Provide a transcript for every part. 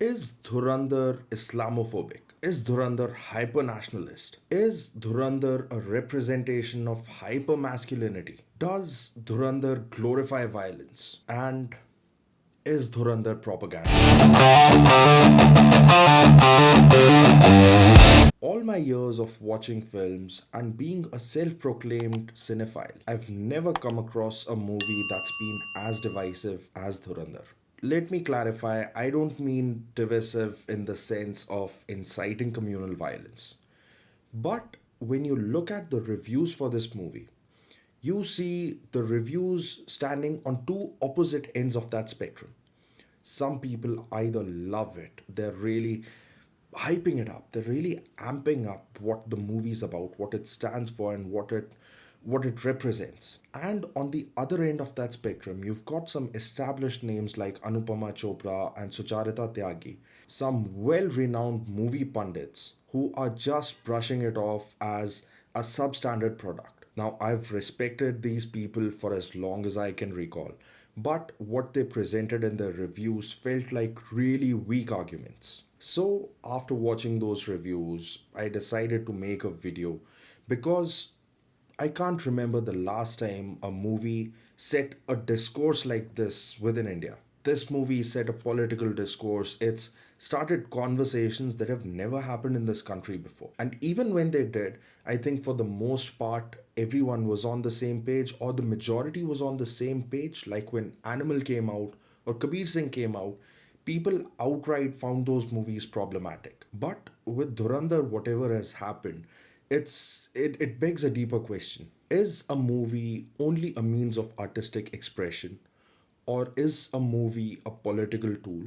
Is Dhurandhar Islamophobic? Is Dhurandhar hypernationalist? Is Dhurandhar a representation of hyper-masculinity? Does Dhurandhar glorify violence? And is Dhurandhar propaganda? All my years of watching films and being a self proclaimed cinephile, I've never come across a movie that's been as divisive as Dhurandhar. Let me clarify, I don't mean divisive in the sense of inciting communal violence. But when you look at the reviews for this movie, you see the reviews standing on two opposite ends of that spectrum. Some people either love it, they're really hyping it up, they're really amping up what the movie's about, what it stands for, and what it represents. And on the other end of that spectrum, you've got some established names like Anupama Chopra and Sucharita Tyagi, some well renowned movie pundits who are just brushing it off as a substandard product. Now, I've respected these people for as long as I can recall, but what they presented in their reviews felt like really weak arguments. So, after watching those reviews, I decided to make a video because I can't remember the last time a movie set a discourse like this within India. This movie set a political discourse. It's started conversations that have never happened in this country before. And even when they did, I think for the most part, everyone was on the same page, or the majority was on the same page. Like when Animal came out or Kabir Singh came out, people outright found those movies problematic. But with Dhurandhar, whatever has happened, it begs a deeper question. Is a movie only a means of artistic expression? Or is a movie a political tool?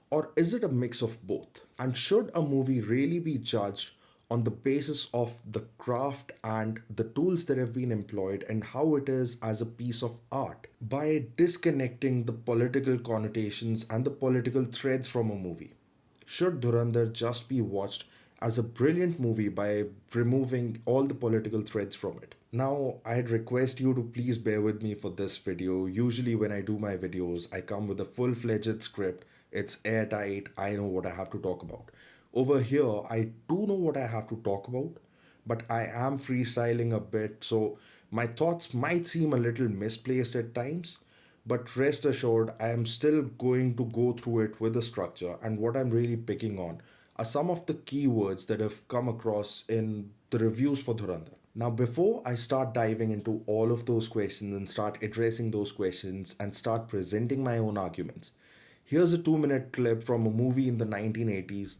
Or is it a mix of both? And should a movie really be judged on the basis of the craft and the tools that have been employed and how it is as a piece of art by disconnecting the political connotations and the political threads from a movie? Should Dhurandhar just be watched as a brilliant movie by removing all the political threads from it? Now, I'd request you to please bear with me for this video. Usually, when I do my videos, I come with a full fledged script. It's airtight, I know what I have to talk about. Over here, I do know what I have to talk about, but I am freestyling a bit, so my thoughts might seem a little misplaced at times. But rest assured, I am still going to go through it with a structure, and what I'm really picking on are some of the keywords that have come across in the reviews for Dhurandhar. Now, before I start diving into all of those questions and start addressing those questions and start presenting my own arguments, here's a 2 minute clip from a movie in the 1980s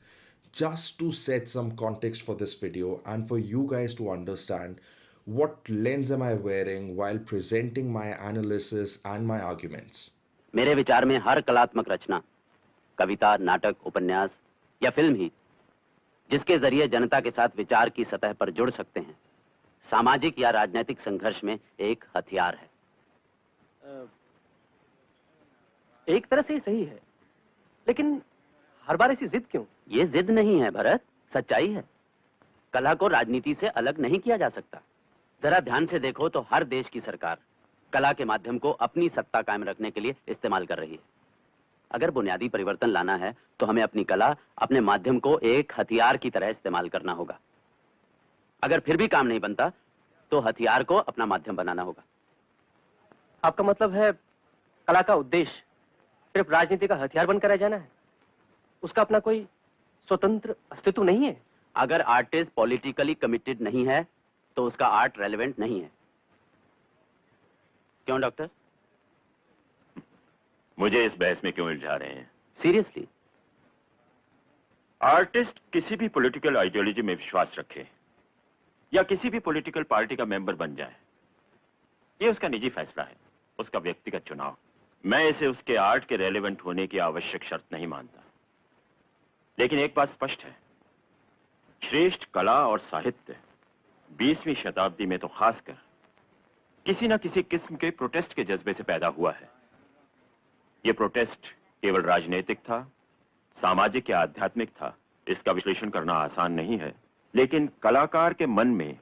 just to set some context for this video and for you guys to understand what lens am I wearing while presenting my analysis and my arguments. मेरे विचार में हर कलात्मक रचना, कविता, नाटक, उपन्यास या film ही जिसके जरिए जनता के साथ विचार की सतह पर जुड़ सकते हैं, सामाजिक या राजनीतिक संघर्ष में एक हथियार है। एक तरह से ये सही है, लेकिन हर बार ऐसी जिद क्यों? ये जिद नहीं है भरत, सच्चाई है। कला को राजनीति से अलग नहीं किया जा सकता। जरा ध्यान से देखो तो हर देश की सरकार कला के माध्यम को अपनी सत्ता कायम रखने के लिए इस्तेमाल कर रही है। अगर बुनियादी परिवर्तन लाना है तो हमें अपनी कला, अपने माध्यम को एक हथियार की तरह इस्तेमाल करना होगा। अगर फिर भी काम नहीं बनता तो हथियार को अपना माध्यम बनाना होगा। आपका मतलब है कला का उद्देश्य सिर्फ राजनीति का हथियार बनकर रह जाना है? उसका अपना कोई स्वतंत्र अस्तित्व नहीं है? अगर आर्टिस्ट पॉलिटिकली कमिटेड नहीं है तो उसका आर्ट रेलेवेंट नहीं है। क्यों डॉक्टर? मुझे इस बहस में क्यों उलझा रहे हैं? सीरियसली? आर्टिस्ट किसी भी पॉलिटिकल आइडियोलॉजी में विश्वास रखे या किसी भी पॉलिटिकल पार्टी का मेंबर बन जाए, ये उसका निजी फैसला है, उसका व्यक्तिगत चुनाव। मैं इसे उसके आर्ट के रेलेवेंट होने की आवश्यक शर्त नहीं मानता। लेकिन एक बात स्पष्ट है, श्रेष्ठ कला और साहित्य 20वीं शताब्दी में तो खासकर किसी न किसी किस्म के प्रोटेस्ट के जज्बे से पैदा हुआ है। यह प्रोटेस्ट केवल राजनीतिक था, सामाजिक या आध्यात्मिक था, इसका विश्लेषण करना आसान नहीं है। लेकिन कलाकार के मन में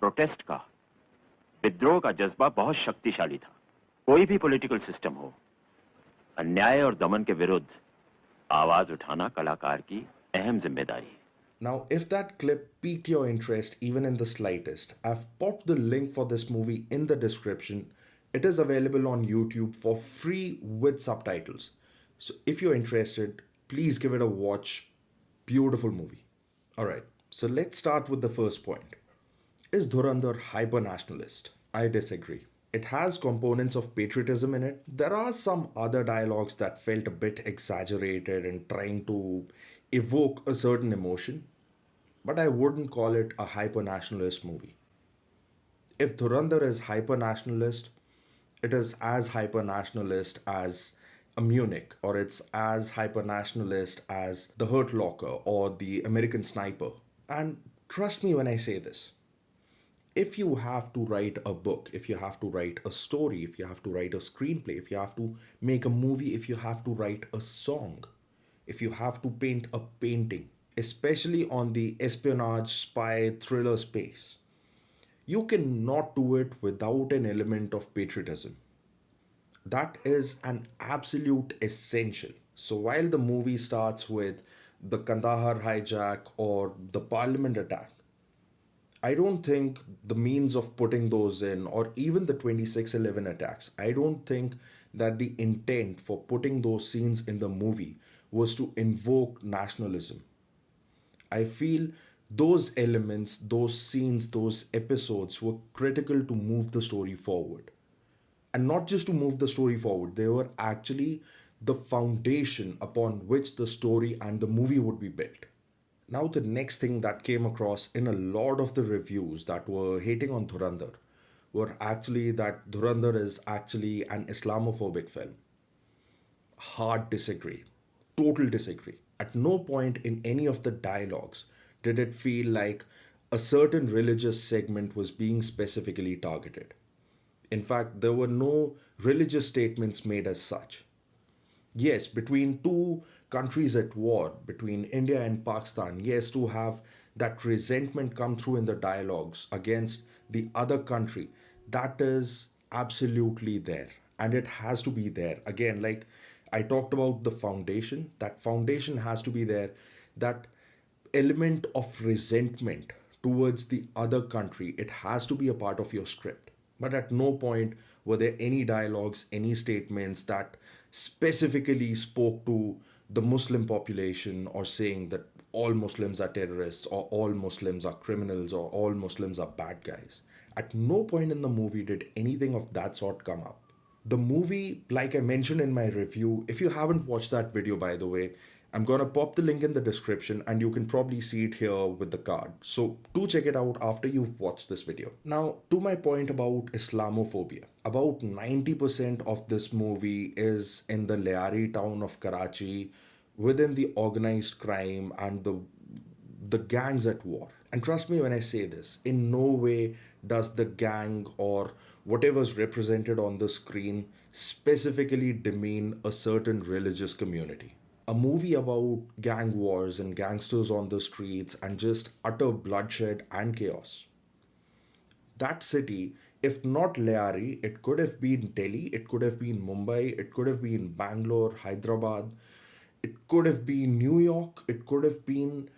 प्रोटेस्ट का, विद्रोह का जज्बा बहुत शक्तिशाली था। कोई भी पॉलिटिकल सिस्टम हो, अन्याय और दमन के विरुद्ध आवाज उठाना कलाकार की अहम जिम्मेदारी है। Now, if that clip piqued your interest even in the slightest, I've popped the link for this movie in the description. It is available on YouTube for free with subtitles. So if you're interested, please give it a watch. Beautiful movie. Alright, so let's start with the first point. Is Dhurandhar hyper-nationalist? I disagree. It has components of patriotism in it. There are some other dialogues that felt a bit exaggerated and trying to evoke a certain emotion, but I wouldn't call it a hyper nationalist movie. If Dhurandhar is hyper nationalist, it is as hyper nationalist as a Munich, or it's as hyper nationalist as The Hurt Locker or The American Sniper. And trust me when I say this, if you have to write a book, if you have to write a story, if you have to write a screenplay, if you have to make a movie, if you have to write a song, if you have to paint a painting, especially on the espionage, spy, thriller space, you cannot do it without an element of patriotism. That is an absolute essential. So while the movie starts with the Kandahar hijack or the parliament attack, I don't think the means of putting those in, or even the 2611 attacks, I don't think that the intent for putting those scenes in the movie was to invoke nationalism. I feel those elements, those scenes, those episodes were critical to move the story forward. And not just to move the story forward, they were actually the foundation upon which the story and the movie would be built. Now, the next thing that came across in a lot of the reviews that were hating on Dhurandhar were actually that Dhurandhar is actually an Islamophobic film. Hard disagree. Total disagree. At no point in any of the dialogues did it feel like a certain religious segment was being specifically targeted. In fact, there were no religious statements made as such. Yes, between two countries at war, between India and Pakistan, yes, to have that resentment come through in the dialogues against the other country, that is absolutely there. And it has to be there. Again, like I talked about the foundation, that foundation has to be there. That element of resentment towards the other country, it has to be a part of your script. But at no point were there any dialogues, any statements that specifically spoke to the Muslim population or saying that all Muslims are terrorists or all Muslims are criminals or all Muslims are bad guys. At no point in the movie did anything of that sort come up. The movie, like I mentioned in my review, if you haven't watched that video, by the way, I'm gonna pop the link in the description and you can probably see it here with the card. So do check it out after you've watched this video. Now, to my point about Islamophobia. About 90% of this movie is in the Leari town of Karachi within the organized crime and the gangs at war. And trust me when I say this, in no way does the gang or whatever's represented on the screen specifically demean a certain religious community. A movie about gang wars and gangsters on the streets and just utter bloodshed and chaos. That city, if not Leari, it could have been Delhi, it could have been Mumbai, it could have been Bangalore, Hyderabad, it could have been New York, it could have been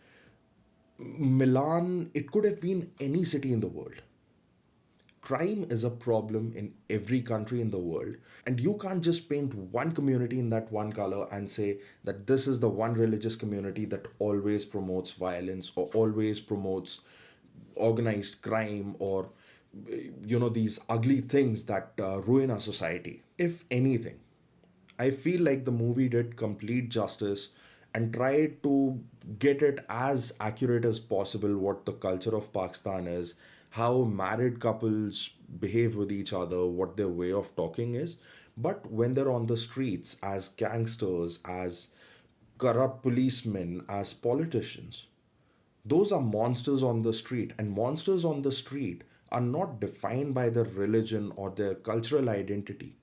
Milan, it could have been any city in the world. Crime is a problem in every country in the world, and you can't just paint one community in that one color and say that this is the one religious community that always promotes violence or always promotes organized crime or these ugly things that ruin our society. If anything, I feel like the movie did complete justice and tried to get it as accurate as possible what the culture of Pakistan is, how married couples behave with each other, what their way of talking is. But when they're on the streets as gangsters, as corrupt policemen, as politicians, those are monsters on the street, and monsters on the street are not defined by their religion or their cultural identity.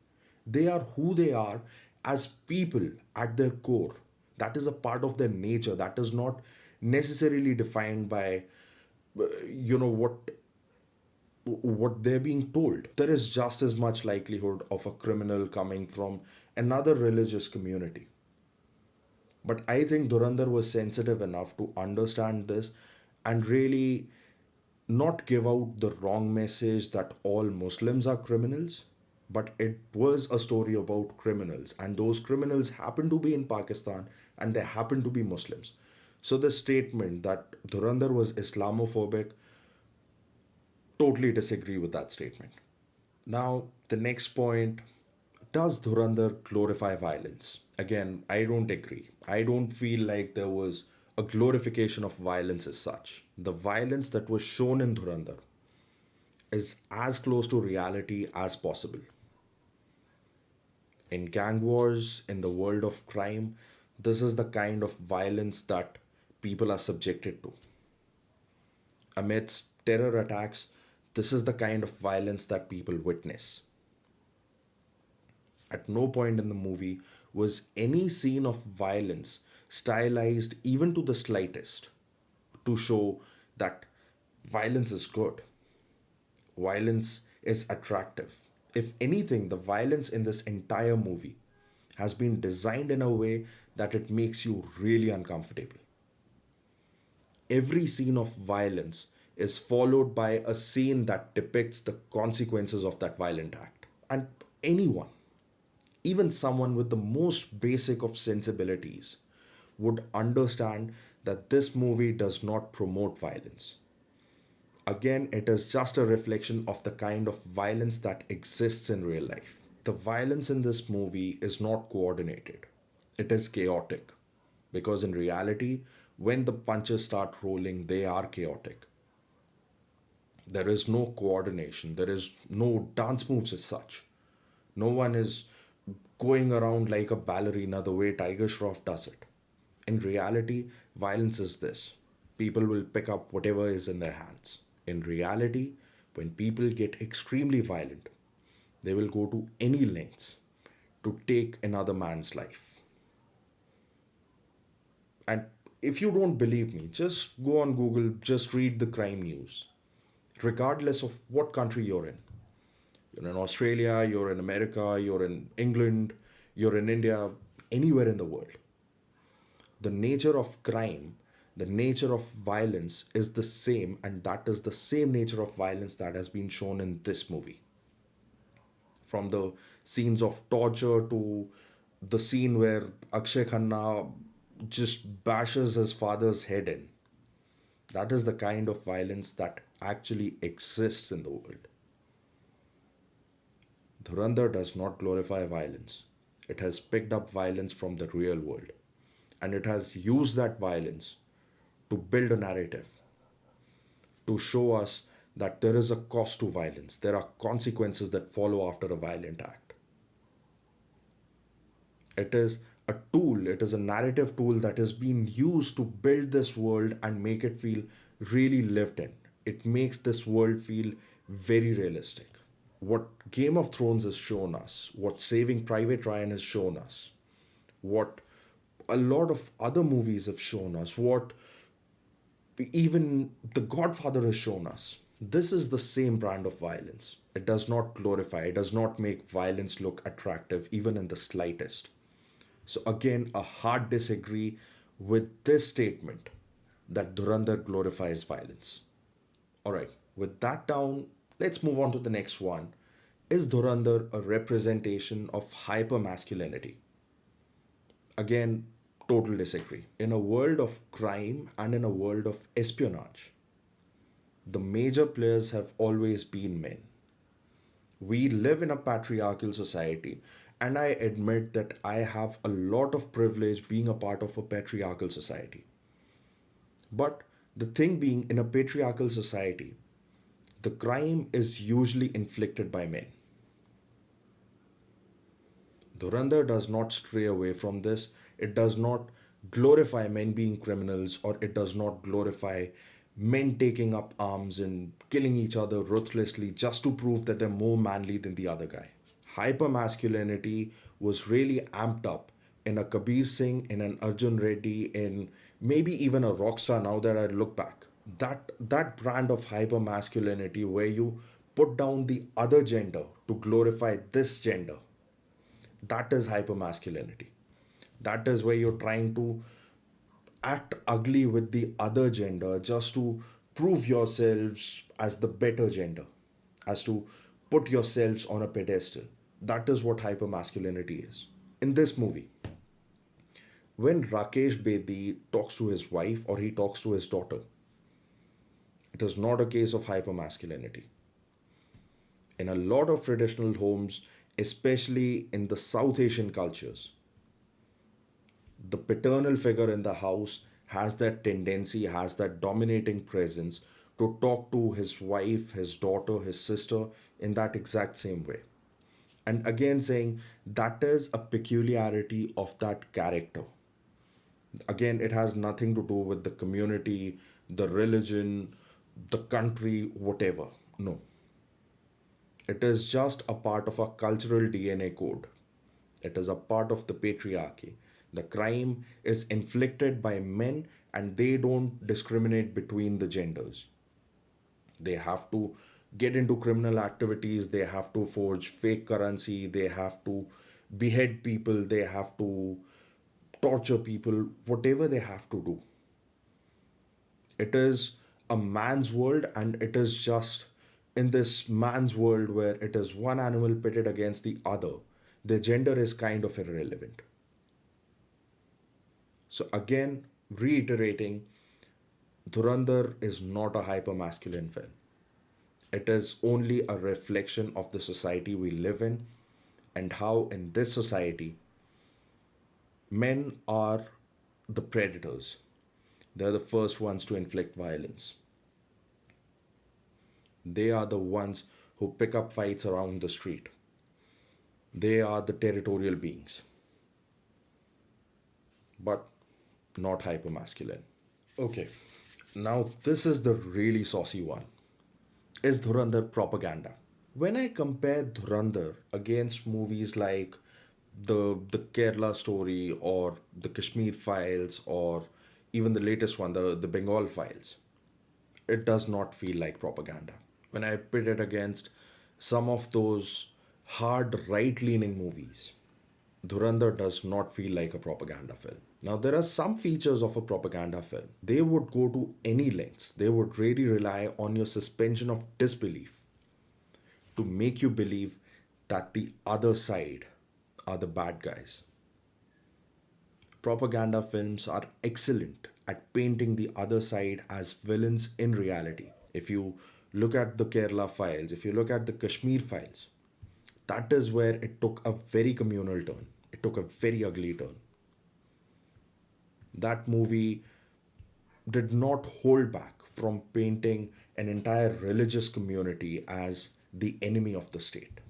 They are who they are as people at their core. That is a part of their nature. That is not necessarily defined by what they're being told. There is just as much likelihood of a criminal coming from another religious community. But I think Dhurandhar was sensitive enough to understand this and really not give out the wrong message that all Muslims are criminals, but it was a story about criminals, and those criminals happen to be in Pakistan and they happen to be Muslims. So the statement that Dhurandhar was Islamophobic, totally disagree with that statement. Now, the next point, does Dhurandhar glorify violence? Again, I don't agree. I don't feel like there was a glorification of violence as such. The violence that was shown in Dhurandhar is as close to reality as possible. In gang wars, in the world of crime, this is the kind of violence that people are subjected to. Amidst terror attacks, this is the kind of violence that people witness. At no point in the movie was any scene of violence stylized even to the slightest to show that violence is good, violence is attractive. If anything, the violence in this entire movie has been designed in a way that it makes you really uncomfortable. Every scene of violence is followed by a scene that depicts the consequences of that violent act. And anyone, even someone with the most basic of sensibilities, would understand that this movie does not promote violence. Again, it is just a reflection of the kind of violence that exists in real life. The violence in this movie is not coordinated, it is chaotic. Because in reality, when the punches start rolling, they are chaotic. There is no coordination, there is no dance moves as such. No one is going around like a ballerina the way Tiger Shroff does it. In reality, violence is this: people will pick up whatever is in their hands. In reality, when people get extremely violent, they will go to any lengths to take another man's life. And if you don't believe me, just go on Google, just read the crime news, regardless of what country you're in. You're in Australia, you're in America, you're in England, you're in India, anywhere in the world. The nature of crime, the nature of violence is the same, and that is the same nature of violence that has been shown in this movie. From the scenes of torture to the scene where Akshay Khanna just bashes his father's head in. That is the kind of violence that actually exists in the world. Dhurandhar does not glorify violence. It has picked up violence from the real world, and it has used that violence to build a narrative, to show us that there is a cost to violence. There are consequences that follow after a violent act. It is a tool, it is a narrative tool that has been used to build this world and make it feel really lived in. It makes this world feel very realistic. What Game of Thrones has shown us, what Saving Private Ryan has shown us, what a lot of other movies have shown us, what even The Godfather has shown us. This is the same brand of violence. It does not glorify, it does not make violence look attractive, even in the slightest. So, again, a hard disagree with this statement that Dhurandhar glorifies violence. Alright, with that down, let's move on to the next one. Is Dhurandhar a representation of hyper-masculinity? Again, total disagree. In a world of crime and in a world of espionage, the major players have always been men. We live in a patriarchal society, and I admit that I have a lot of privilege being a part of a patriarchal society. But the thing being, in a patriarchal society, the crime is usually inflicted by men. Dhurandhar does not stray away from this. It does not glorify men being criminals, or it does not glorify men taking up arms and killing each other ruthlessly just to prove that they're more manly than the other guy. Hypermasculinity was really amped up in a Kabir Singh, in an Arjun Reddy, in maybe even a rockstar now that I look back. That brand of hypermasculinity where you put down the other gender to glorify this gender, that is hypermasculinity. That is where you're trying to act ugly with the other gender just to prove yourselves as the better gender, as to put yourselves on a pedestal. That is what hypermasculinity is. In this movie, when Rakesh Bedi talks to his wife or he talks to his daughter, it is not a case of hypermasculinity. In a lot of traditional homes, especially in the South Asian cultures, the paternal figure in the house has that tendency, has that dominating presence to talk to his wife, his daughter, his sister in that exact same way. And again, saying that is a peculiarity of that character. Again, it has nothing to do with the community, the religion, the country, whatever. No. It is just a part of our cultural DNA code. It is a part of the patriarchy. The crime is inflicted by men and they don't discriminate between the genders. They have to get into criminal activities, they have to forge fake currency, they have to behead people, they have to torture people, whatever they have to do. It is a man's world, and it is just in this man's world where it is one animal pitted against the other, the gender is kind of irrelevant. So, again, reiterating, Dhurandhar is not a hyper masculine film. It is only a reflection of the society we live in and how, in this society, men are the predators. They're the first ones to inflict violence. They are the ones who pick up fights around the street. They are the territorial beings, but not hypermasculine. Okay, now this is the really saucy one. Is Dhurandhar propaganda? When I compare Dhurandhar against movies like the Kerala story or the Kashmir files or even the latest one, the Bengal files, it does not feel like propaganda. When I pit it against some of those hard right leaning movies, Dhurandhar does not feel like a propaganda film. Now, there are some features of a propaganda film. They would go to any lengths, they would really rely on your suspension of disbelief to make you believe that the other side are the bad guys. Propaganda films are excellent at painting the other side as villains in reality. If you look at the Kerala files, if you look at the Kashmir files, that is where it took a very communal turn. It took a very ugly turn. That movie did not hold back from painting an entire religious community as the enemy of the state.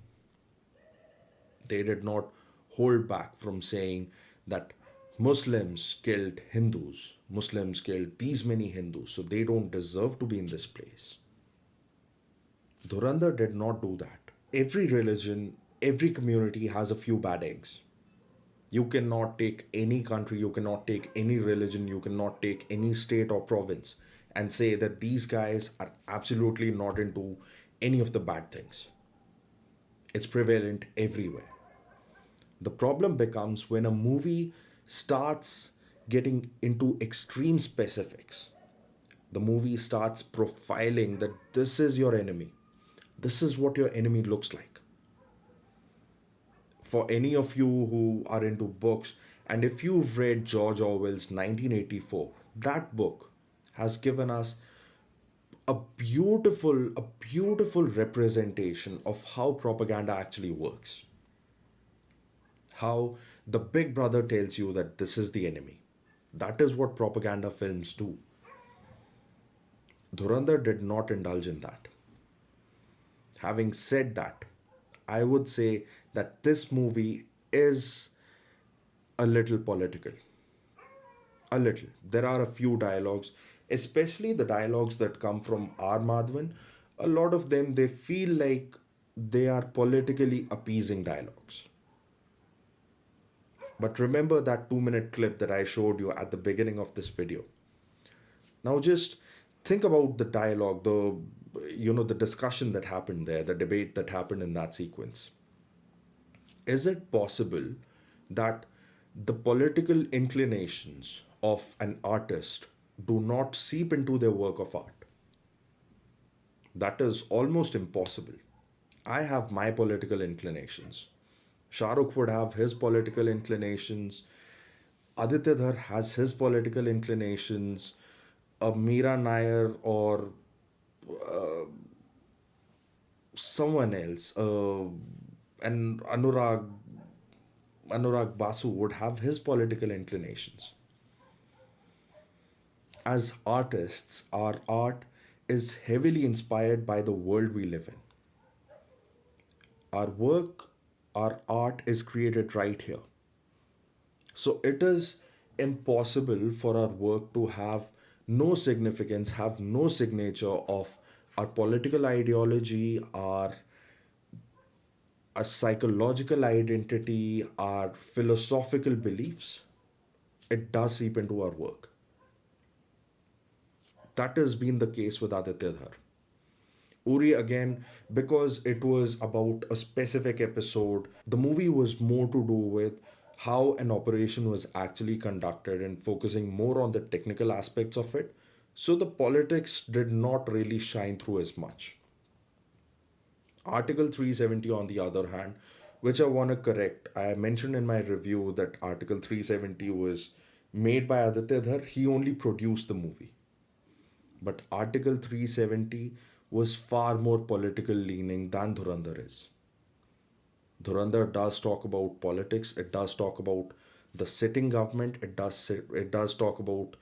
They did not hold back from saying that Muslims killed Hindus, Muslims killed these many Hindus, so they don't deserve to be in this place. Dhurandhar did not do that. Every religion, every community has a few bad eggs. You cannot take any country, you cannot take any religion, you cannot take any state or province and say that these guys are absolutely not into any of the bad things. It's prevalent everywhere. The problem becomes when a movie starts getting into extreme specifics. The movie starts profiling that this is your enemy. This is what your enemy looks like. For any of you who are into books, and if you've read George Orwell's 1984, that book has given us a beautiful representation of how propaganda actually works. How the big brother tells you that this is the enemy. That is what propaganda films do. Dhurandhar did not indulge in that. Having said that, I would say that this movie is a little political. A little. There are a few dialogues, especially the dialogues that come from R. Madhavan. A lot of them, they feel like they are politically appeasing dialogues. But remember that 2 minute clip that I showed you at the beginning of this video. Now just think about the dialogue, the discussion that happened there, the debate that happened in that sequence. Is it possible that The political inclinations of an artist do not seep into their work of art. That is almost impossible. I have my political inclinations. Shahrukh would have his political inclinations. Aditya Dhar has his political inclinations. Meera Nair or someone else, and Anurag Basu would have his political inclinations. As artists, our art is heavily inspired by the world we live in. Our work, our art is created right here. So it is impossible for our work to have no significance, have no signature of our political ideology, our psychological identity, our philosophical beliefs. It does seep into our work. That has been the case with Aditya Dhar. Uri, again, because it was about a specific episode, the movie was more to do with how an operation was actually conducted and focusing more on the technical aspects of it. So the politics did not really shine through as much. Article 370, on the other hand, which I want to correct, I mentioned in my review that Article 370 was made by Aditya Dhar, he only produced the movie. But Article 370 was far more political leaning than Dhurandhar is. Dhurandhar does talk about politics, it does talk about the sitting government, it does talk about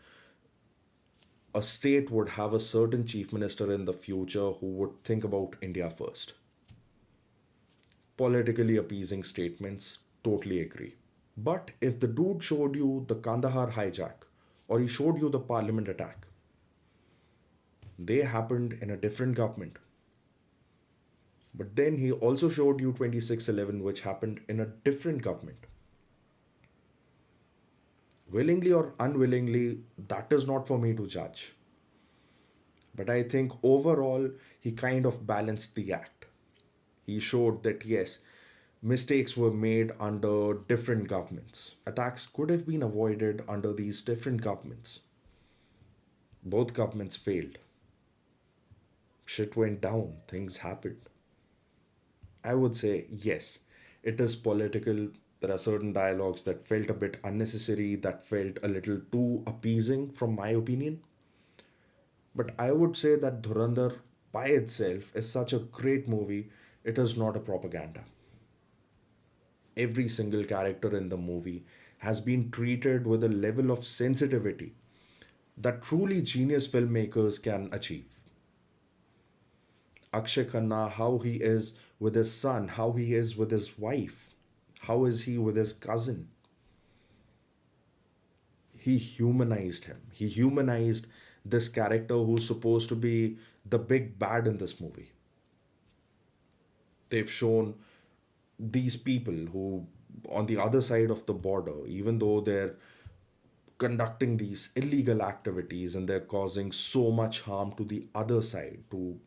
a state would have a certain chief minister in the future who would think about India first. Politically appeasing statements, totally agree. But if the dude showed you the Kandahar hijack or he showed you the parliament attack, they happened in a different government. But then he also showed you 2611, which happened in a different government. Willingly or unwillingly, that is not for me to judge. But I think overall, he kind of balanced the act. He showed that yes, mistakes were made under different governments. Attacks could have been avoided under these different governments. Both governments failed. Shit went down, things happened. I would say yes, it is political. There are certain dialogues that felt a bit unnecessary, that felt a little too appeasing, from my opinion. But I would say that Dhurandhar by itself is such a great movie, it is not a propaganda. Every single character in the movie has been treated with a level of sensitivity that truly genius filmmakers can achieve. Akshay Khanna, how he is with his son, how he is with his wife, how is he with his cousin. He humanized him. He humanized this character who's supposed to be the big bad in this movie. They've shown these people who, on the other side of the border, even though they're conducting these illegal activities and they're causing so much harm to the other side, to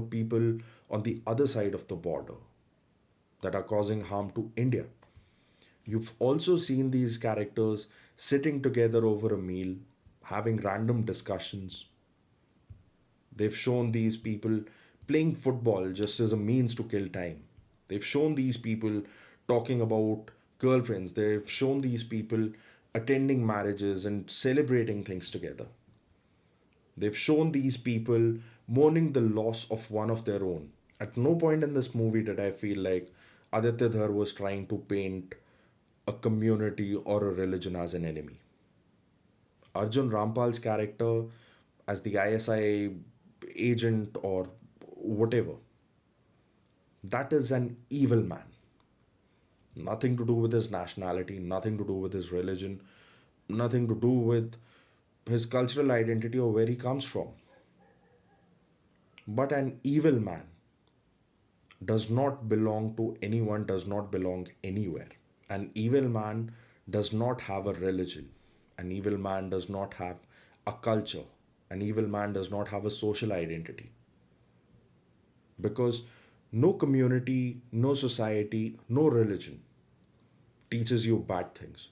people on the other side of the border that are causing harm to India. You've also seen these characters sitting together over a meal, having random discussions. They've shown these people playing football just as a means to kill time. They've shown these people talking about girlfriends. They've shown these people attending marriages and celebrating things together. They've shown these people mourning the loss of one of their own. At no point in this movie did I feel like Aditya Dhar was trying to paint a community or a religion as an enemy. Arjun Rampal's character as the ISI agent or whatever, that is an evil man. Nothing to do with his nationality, nothing to do with his religion, nothing to do with his cultural identity or where he comes from. But an evil man does not belong to anyone, does not belong anywhere. An evil man does not have a religion. An evil man does not have a culture. An evil man does not have a social identity. Because no community, no society, no religion teaches you bad things.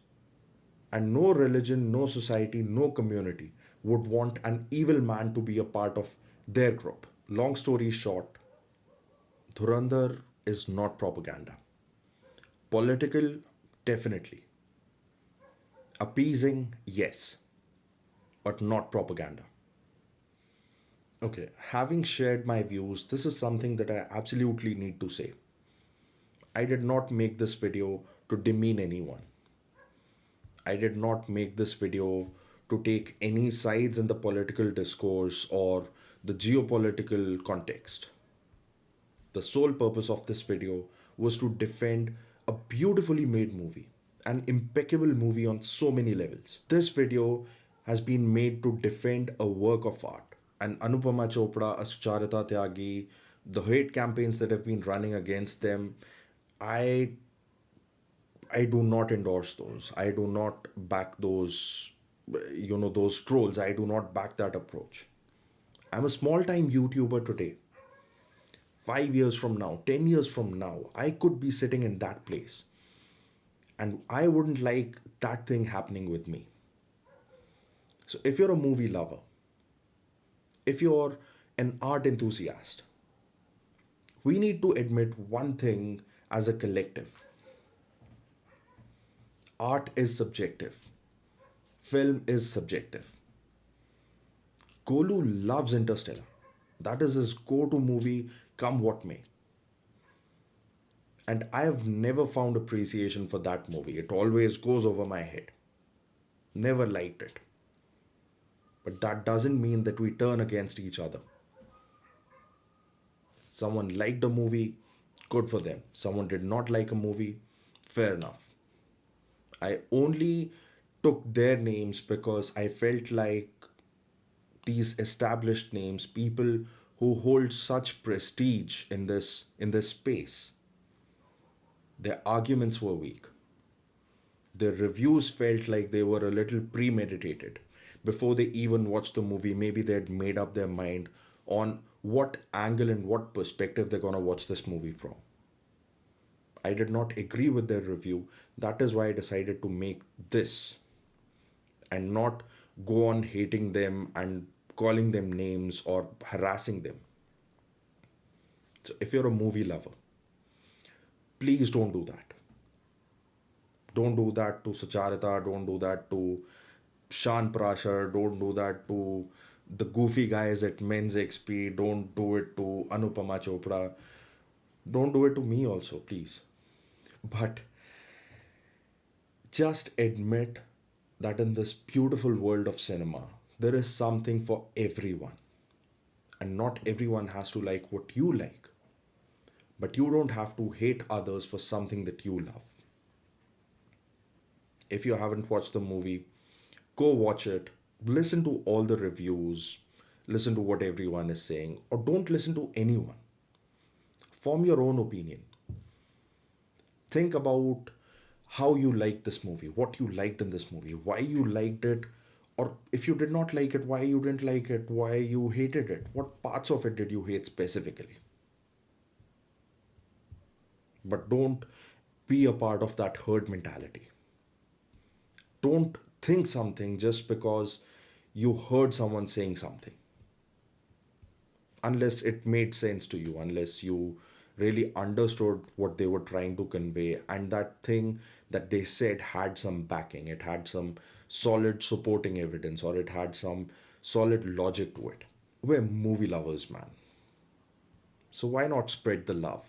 And no religion, no society, no community would want an evil man to be a part of their group. Long story short, Dhurandhar is not propaganda. Political, definitely. Appeasing, yes, but not propaganda. Okay, having shared my views, this is something that I absolutely need to say. I did not make this video to demean anyone. I did not make this video to take any sides in the political discourse or the geopolitical context. The sole purpose of this video was to defend a beautifully made movie, an impeccable movie on so many levels. This video has been made to defend a work of art. And Anupama Chopra, Asucharita Tyagi, the hate campaigns that have been running against them, I I do not endorse those. I do not back those, those trolls. I do not back that approach. I'm a small time YouTuber today. 5 years from now, 10 years from now, I could be sitting in that place. And I wouldn't like that thing happening with me. So if you're a movie lover, if you're an art enthusiast, we need to admit one thing as a collective: art is subjective, film is subjective. Kolu loves Interstellar. That is his go to movie, come what may. And I have never found appreciation for that movie. It always goes over my head. Never liked it. But that doesn't mean that we turn against each other. Someone liked a movie, good for them. Someone did not like a movie, fair enough. I only took their names because I felt like these established names, people who hold such prestige in this space, their arguments were weak. Their reviews felt like they were a little premeditated. Before they even watched the movie, maybe they had made up their mind on what angle and what perspective they're gonna watch this movie from. I did not agree with their review. That is why I decided to make this and not go on hating them and calling them names or harassing them. So if you're a movie lover, please don't do that. Don't do that to Sucharita. Don't do that to Shan Prashar. Don't do that to the goofy guys at Men's XP. Don't do it to Anupama Chopra. Don't do it to me also, please. But just admit that in this beautiful world of cinema, there is something for everyone. And not everyone has to like what you like. But you don't have to hate others for something that you love. If you haven't watched the movie, go watch it. Listen to all the reviews. Listen to what everyone is saying. Or don't listen to anyone. Form your own opinion. Think about how you liked this movie, what you liked in this movie, why you liked it, or if you did not like it, why you didn't like it, why you hated it, what parts of it did you hate specifically. But don't be a part of that herd mentality. Don't think something just because you heard someone saying something. Unless it made sense to you, unless you really understood what they were trying to convey, and that thing that they said had some backing, it had some solid supporting evidence, or it had some solid logic to it. We're movie lovers, man. So why not spread the love?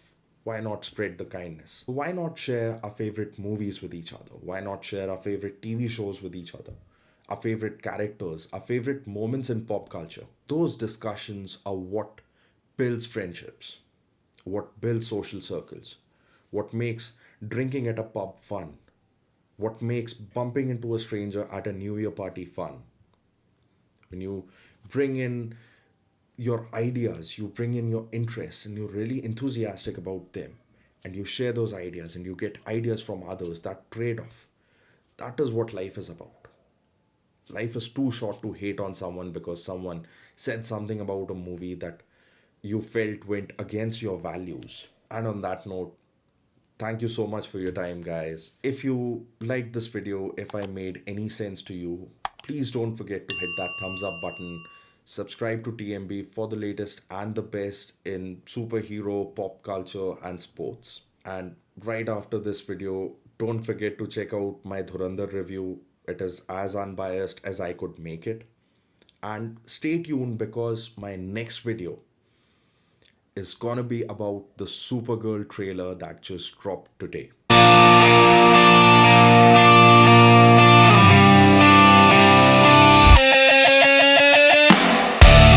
Why not spread the kindness? Why not share our favorite movies with each other? Why not share our favorite TV shows with each other? Our favorite characters, our favorite moments in pop culture. Those discussions are what builds friendships, what builds social circles, what makes drinking at a pub fun, what makes bumping into a stranger at a New Year party fun. When you bring in your ideas, you bring in your interests, and you're really enthusiastic about them, and you share those ideas and you get ideas from others, that trade off, that is what life is about. Life is too short to hate on someone because someone said something about a movie that you felt went against your values. And on that note, Thank you so much for your time, guys. If you liked this video, if I made any sense to you, please don't forget to hit that thumbs up button. Subscribe to TMB for the latest and the best in superhero, pop culture, and sports. And right after this video, don't forget to check out my Dhurandhar review. It is as unbiased as I could make it. And stay tuned because my next video is gonna be about the Supergirl trailer that just dropped today.